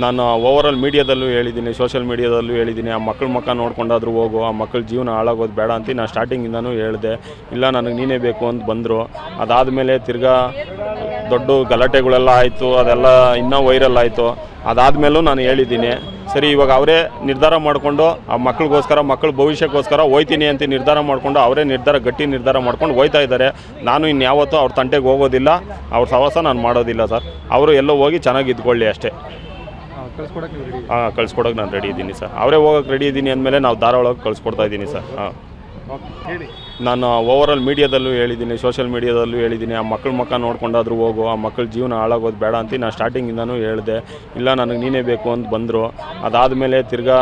ನಾನು ಓವರಾಲ್ ಮೀಡಿಯಾದಲ್ಲೂ ಹೇಳಿದ್ದೀನಿ, ಸೋಷಿಯಲ್ ಮೀಡಿಯಾದಲ್ಲೂ ಹೇಳಿದ್ದೀನಿ, ಆ ಮಕ್ಕಳ ಮುಖ ನೋಡ್ಕೊಂಡಾದ್ರೂ ಹೋಗು, ಆ ಮಕ್ಕಳ ಜೀವನ ಹಾಳಾಗೋದು ಬೇಡ ಅಂತ ನಾನು ಸ್ಟಾರ್ಟಿಂಗಿಂದನೂ ಹೇಳಿದೆ. ಇಲ್ಲ ನನಗೆ ನೀನೇ ಬೇಕು ಅಂತ ಬಂದರು. ಅದಾದಮೇಲೆ ತಿರ್ಗಾ ದೊಡ್ಡ ಗಲಾಟೆಗಳೆಲ್ಲ ಆಯಿತು, ಅದೆಲ್ಲ ಇನ್ನೂ ವೈರಲ್ ಆಯಿತು. ಅದಾದಮೇಲೂ ನಾನು ಹೇಳಿದ್ದೀನಿ. ಸರಿ, ಇವಾಗ ಅವರೇ ನಿರ್ಧಾರ ಮಾಡಿಕೊಂಡು ಆ ಮಕ್ಕಳಿಗೋಸ್ಕರ, ಮಕ್ಕಳ ಭವಿಷ್ಯಕ್ಕೋಸ್ಕರ ಹೋಯ್ತೀನಿ ಅಂತ ನಿರ್ಧಾರ ಮಾಡಿಕೊಂಡು ಅವರೇ ಗಟ್ಟಿ ನಿರ್ಧಾರ ಮಾಡ್ಕೊಂಡು ಹೋಯ್ತಾ ಇದ್ದಾರೆ. ನಾನು ಇನ್ಯಾವತ್ತೂ ಅವ್ರ ತಂಟೆಗೆ ಹೋಗೋದಿಲ್ಲ, ಅವ್ರ ಸಹವಾಸ ನಾನು ಮಾಡೋದಿಲ್ಲ ಸರ್. ಅವರು ಎಲ್ಲೋ ಹೋಗಿ ಚೆನ್ನಾಗಿ ಇದ್ಕೊಳ್ಳಿ ಅಷ್ಟೇ. ಕಳ್ಸ್ಕೊಡೋಕೆ ನಾನು ರೆಡಿ ಇದ್ದೀನಿ ಸರ್. ಅವರೇ ಹೋಗೋಕೆ ರೆಡಿ ಇದ್ದೀನಿ ಅಂದಮೇಲೆ ನಾವು ಧಾರಾವಾಳಕ್ಕೆ ಕಳಿಸ್ಕೊಡ್ತಾ ಇದ್ದೀನಿ ಸರ್. ನಾನು ಓವರಾಲ್ ಮೀಡಿಯಾದಲ್ಲೂ ಹೇಳಿದ್ದೀನಿ, ಸೋಷಿಯಲ್ ಮೀಡಿಯಾದಲ್ಲೂ ಹೇಳಿದ್ದೀನಿ, ಆ ಮಕ್ಕಳ ಮುಖ ನೋಡ್ಕೊಂಡಾದ್ರೂ ಹೋಗು, ಆ ಮಕ್ಕಳ ಜೀವನ ಹಾಳಾಗೋದು ಬೇಡ ಅಂತ ನಾನು ಸ್ಟಾರ್ಟಿಂಗಿಂದನೂ ಹೇಳಿದೆ. ಇಲ್ಲ ನನಗೆ ನೀನೇ ಬೇಕು ಅಂತ ಬಂದರು. ಅದಾದಮೇಲೆ ತಿರ್ಗಾ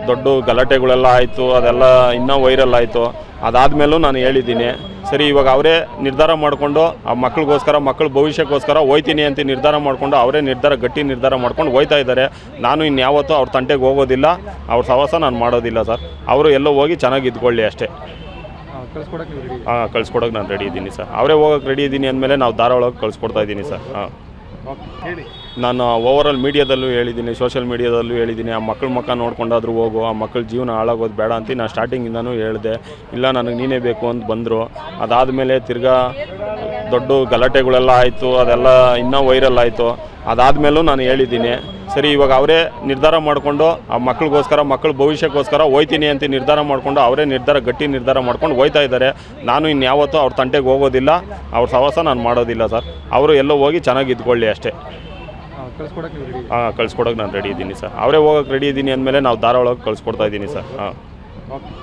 ದೊಡ್ಡ ಗಲಾಟೆಗಳೆಲ್ಲ ಆಯಿತು, ಅದೆಲ್ಲ ಇನ್ನೂ ವೈರಲ್ ಆಯಿತು. ಅದಾದಮೇಲೂ ನಾನು ಹೇಳಿದ್ದೀನಿ. ಸರಿ, ಇವಾಗ ಅವರೇ ನಿರ್ಧಾರ ಮಾಡಿಕೊಂಡು ಆ ಮಕ್ಕಳಿಗೋಸ್ಕರ, ಮಕ್ಕಳ ಭವಿಷ್ಯಕ್ಕೋಸ್ಕರ ಹೋಯ್ತೀನಿ ಅಂತ ನಿರ್ಧಾರ ಮಾಡಿಕೊಂಡು ಅವರೇ ಗಟ್ಟಿ ನಿರ್ಧಾರ ಮಾಡ್ಕೊಂಡು ಹೋಯ್ತಾ ಇದ್ದಾರೆ. ನಾನು ಇನ್ಯಾವತ್ತೂ ಅವ್ರ ತಂಟೆಗೆ ಹೋಗೋದಿಲ್ಲ, ಅವ್ರ ಸಹವಾಸ ನಾನು ಮಾಡೋದಿಲ್ಲ ಸರ್. ಅವರು ಎಲ್ಲೋ ಹೋಗಿ ಚೆನ್ನಾಗಿ ಇದ್ಕೊಳ್ಳಿ ಅಷ್ಟೇ. ಕಳ್ಸ್ಕೊಡೋಕೆ ನಾನು ರೆಡಿ ಇದ್ದೀನಿ ಸರ್. ಅವರೇ ಹೋಗೋಕೆ ರೆಡಿ ಇದ್ದೀನಿ ಅಂದಮೇಲೆ ನಾವು ಧಾರಾವಾಳಕ್ಕೆ ಕಳಿಸ್ಕೊಡ್ತಾ ಇದ್ದೀನಿ ಸರ್. ನಾನು ಓವರಾಲ್ ಮೀಡಿಯಾದಲ್ಲೂ ಹೇಳಿದ್ದೀನಿ, ಸೋಷಿಯಲ್ ಮೀಡಿಯಾದಲ್ಲೂ ಹೇಳಿದ್ದೀನಿ, ಆ ಮಕ್ಕಳ ಮುಖ ನೋಡ್ಕೊಂಡಾದ್ರೂ ಹೋಗು, ಆ ಮಕ್ಕಳ ಜೀವನ ಹಾಳಾಗೋದು ಬೇಡ ಅಂತ ನಾನು ಸ್ಟಾರ್ಟಿಂಗಿಂದನೂ ಹೇಳಿದೆ. ಇಲ್ಲ ನನಗೆ ನೀನೇ ಬೇಕು ಅಂತ ಬಂದರು. ಅದಾದಮೇಲೆ ತಿರ್ಗಾ ದೊಡ್ಡ ಗಲಾಟೆಗಳೆಲ್ಲ ಆಯಿತು, ಅದೆಲ್ಲ ಇನ್ನೂ ವೈರಲ್ ಆಯಿತು. ಅದಾದಮೇಲೂ ನಾನು ಹೇಳಿದ್ದೀನಿ. ಸರಿ, ಇವಾಗ ಅವರೇ ನಿರ್ಧಾರ ಮಾಡಿಕೊಂಡು ಆ ಮಕ್ಕಳಿಗೋಸ್ಕರ, ಮಕ್ಕಳ ಭವಿಷ್ಯಕ್ಕೋಸ್ಕರ ಹೋಯ್ತೀನಿ ಅಂತ ನಿರ್ಧಾರ ಮಾಡಿಕೊಂಡು ಅವರೇ ಗಟ್ಟಿ ನಿರ್ಧಾರ ಮಾಡ್ಕೊಂಡು ಹೋಯ್ತಾ ಇದ್ದಾರೆ. ನಾನು ಇನ್ಯಾವತ್ತೂ ಅವ್ರ ತಂಟೆಗೆ ಹೋಗೋದಿಲ್ಲ, ಅವ್ರ ಸಹವಾಸ ನಾನು ಮಾಡೋದಿಲ್ಲ ಸರ್. ಅವರು ಎಲ್ಲೋ ಹೋಗಿ ಚೆನ್ನಾಗಿ ಇದ್ಕೊಳ್ಳಿ ಅಷ್ಟೇ. ಕಳ್ಸ್ಕೊಡೋಕೆ ನಾನು ರೆಡಿ ಇದ್ದೀನಿ ಸರ್. ಅವರೇ ಹೋಗೋಕೆ ರೆಡಿ ಇದ್ದೀನಿ ಅಂದಮೇಲೆ ನಾವು ಧಾರಾವಾಳಕ್ಕೆ ಕಳಿಸ್ಕೊಡ್ತಾ ಇದ್ದೀನಿ ಸರ್.